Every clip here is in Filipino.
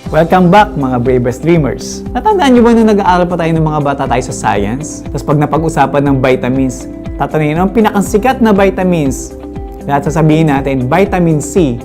Welcome back mga bravest dreamers! Natandaan nyo ba nung nag-aaral pa tayo ng mga bata tayo sa science? Tapos pag napag-usapan ng vitamins, tatanungin ang pinakasikat na vitamins. Lahat sasabihin natin, vitamin C.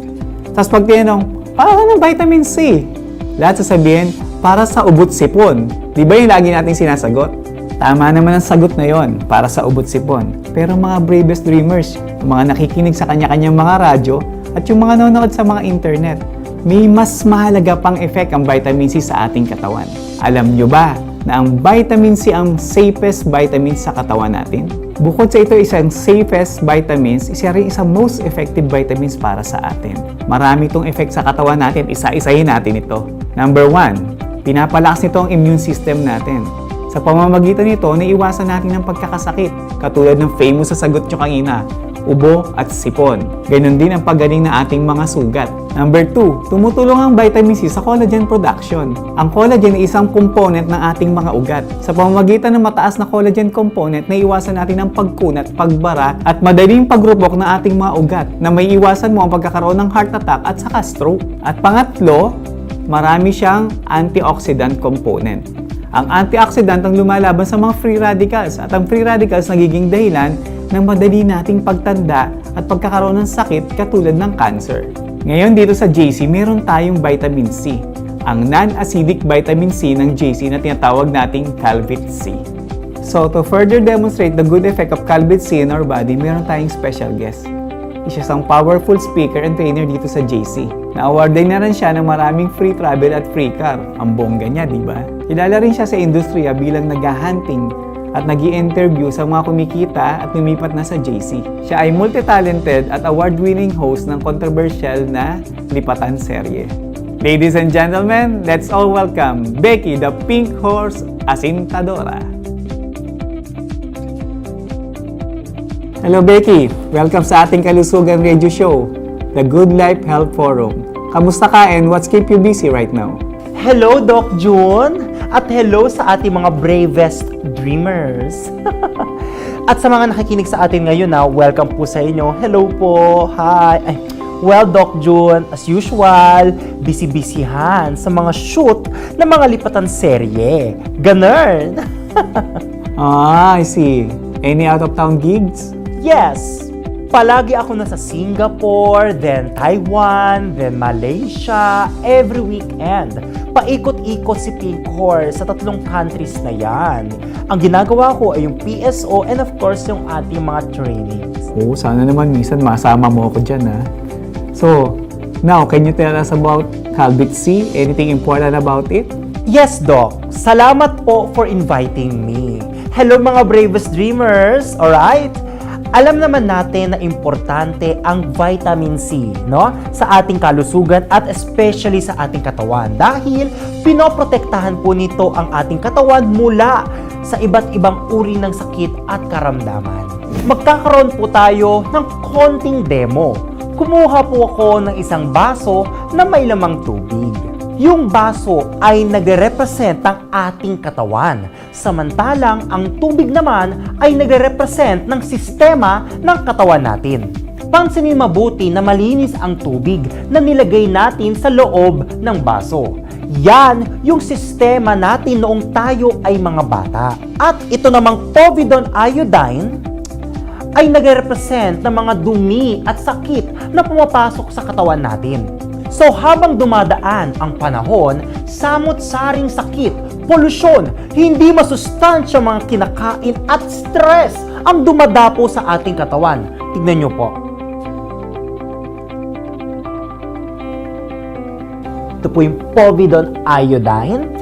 Tapos pag tinanong, para ng vitamin C? Lahat sasabihin, para sa ubot sipon. Di ba yung lagi nating sinasagot? Tama naman ang sagot na yon, para sa ubot sipon. Pero mga bravest dreamers, yung mga nakikinig sa kanya-kanyang mga radyo, at yung mga nanonood sa mga internet, may mas mahalaga pang effect ang vitamin C sa ating katawan. Alam nyo ba na ang vitamin C ang safest vitamin sa katawan natin? Bukod sa ito isang safest vitamins, isa rin isang most effective vitamins para sa atin. Marami itong effect sa katawan natin, isa-isahin natin ito. Number 1, pinapalakas nito ang immune system natin. Sa pamamagitan nito, naiiwasan natin ang pagkakasakit, katulad ng famous sa sagot nyo kanina, ubo at sipon. Ganon din ang paggaling ng ating mga sugat. Number 2, tumutulong ang vitamin C sa collagen production. Ang collagen ay isang component ng ating mga ugat. Sa pamamagitan ng mataas na collagen component, naiiwasan natin ang pagkunat, pagbara at madaling pagrupok ng ating mga ugat na may iwasan mo ang pagkakaroon ng heart attack at saka stroke. At pangatlo, marami siyang antioxidant component. Ang antioxidant ang lumalaban sa mga free radicals at ang free radicals nagiging dahilan ng madali nating pagtanda at pagkakaroon ng sakit katulad ng cancer. Ngayon dito sa JC, meron tayong vitamin C, ang non-acidic vitamin C ng JC na tinatawag nating Calvit C. So to further demonstrate the good effect of Calvit C in our body, meron tayong special guest. Isa siyang powerful speaker and trainer dito sa JC. Na-awarded na rin siya ng maraming free travel at free car. Ang bongga niya, di ba? Kilala rin siya sa industriya bilang nag-hunting at nag-i-interview sa mga kumikita at lumipat na sa JC. Siya ay multi-talented at award-winning host ng controversial na lipatan serye. Ladies and gentlemen, let's all welcome Becky the Pink Horse Asintadora. Hello Becky! Welcome sa ating kalusugan radio show, The Good Life Health Forum. Kamusta ka and what's keep you busy right now? Hello, Doc June! At hello sa ating mga bravest dreamers! At sa mga nakikinig sa atin ngayon welcome po sa inyo. Hello po! Hi! Well, Doc June, as usual, busy-busyhan sa mga shoot ng mga lipatan serye. Ganun! I see. Any out-of-town gigs? Yes! Palagi ako nasa Singapore, then Taiwan, then Malaysia, every weekend. Paikot-ikot si Pink Horse sa 3 countries na yan. Ang ginagawa ko ay yung PSO and of course yung ating mga trainings. Oh, sana naman minsan masama mo ako dyan ha. So, now, can you tell us about Calvit C? Anything important about it? Yes, Doc. Salamat po for inviting me. Hello mga bravest dreamers, alright? Alam naman natin na importante ang vitamin C, no? Sa ating kalusugan at especially sa ating katawan dahil pinoprotektahan po nito ang ating katawan mula sa iba't ibang uri ng sakit at karamdaman. Magkakaroon po tayo ng konting demo. Kumuha po ako ng isang baso na may lamang tubig. Yung baso ay nagre-represent ng ating katawan, samantalang ang tubig naman ay nagre-represent ng sistema ng katawan natin. Pansinin mabuti na malinis ang tubig na nilagay natin sa loob ng baso. Yan yung sistema natin noong tayo ay mga bata. At ito namang povidone iodine ay nagre-represent ng mga dumi at sakit na pumapasok sa katawan natin. So habang dumadaan ang panahon, samot-saring sakit, polusyon, hindi masustansya mga kinakain at stress ang dumadapo sa ating katawan. Tignan nyo po. Ito po yung povidone iodine.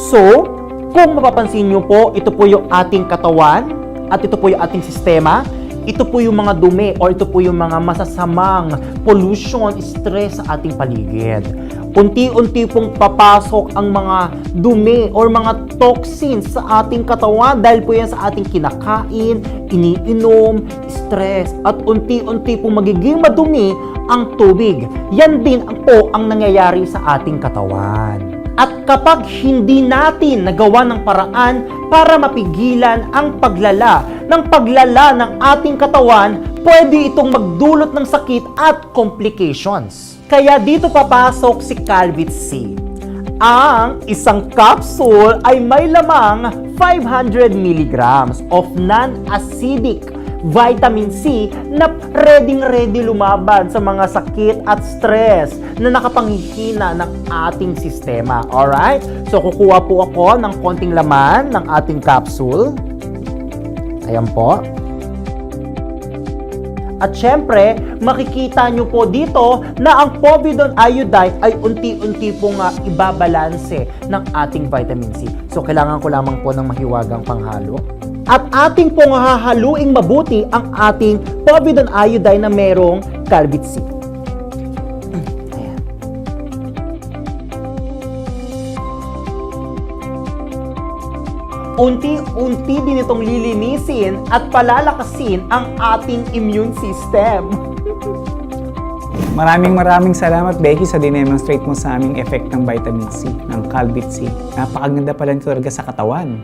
So, kung mapapansin nyo po, ito po yung ating katawan at ito po yung ating sistema. Ito po yung mga dumi o ito po yung mga masasamang pollution, stress sa ating paligid. Unti-unti pong papasok ang mga dumi or mga toxins sa ating katawan dahil po yan sa ating kinakain, iniinom, stress, at unti-unti pong magiging madumi ang tubig. Yan din po ang nangyayari sa ating katawan. At kapag hindi natin nagawa ng paraan para mapigilan ang paglala ng ating katawan, pwede itong magdulot ng sakit at complications. Kaya dito papasok si Calvit C. Ang isang capsule ay may lamang 500 milligrams of non-acidic vitamin C na ready lumaban sa mga sakit at stress na nakapanghihina ng ating sistema. Alright? So, kukuha po ako ng konting laman ng ating capsule. Ayan po. At syempre, makikita nyo po dito na ang povidone iodine ay unti-unti pong ibabalanse ng ating vitamin C. So, kailangan ko lamang po ng mahiwagang panghalo. At ating pong hahaluing mabuti ang ating povidone iodine na merong Calvit C. Ayan. Unti-unti din itong lilinisin at palalakasin ang ating immune system. Maraming salamat, Becky, sa dinemonstrate mo sa aming effect ng vitamin C, ng Calvit C. Napakaganda pala nito talaga sa katawan.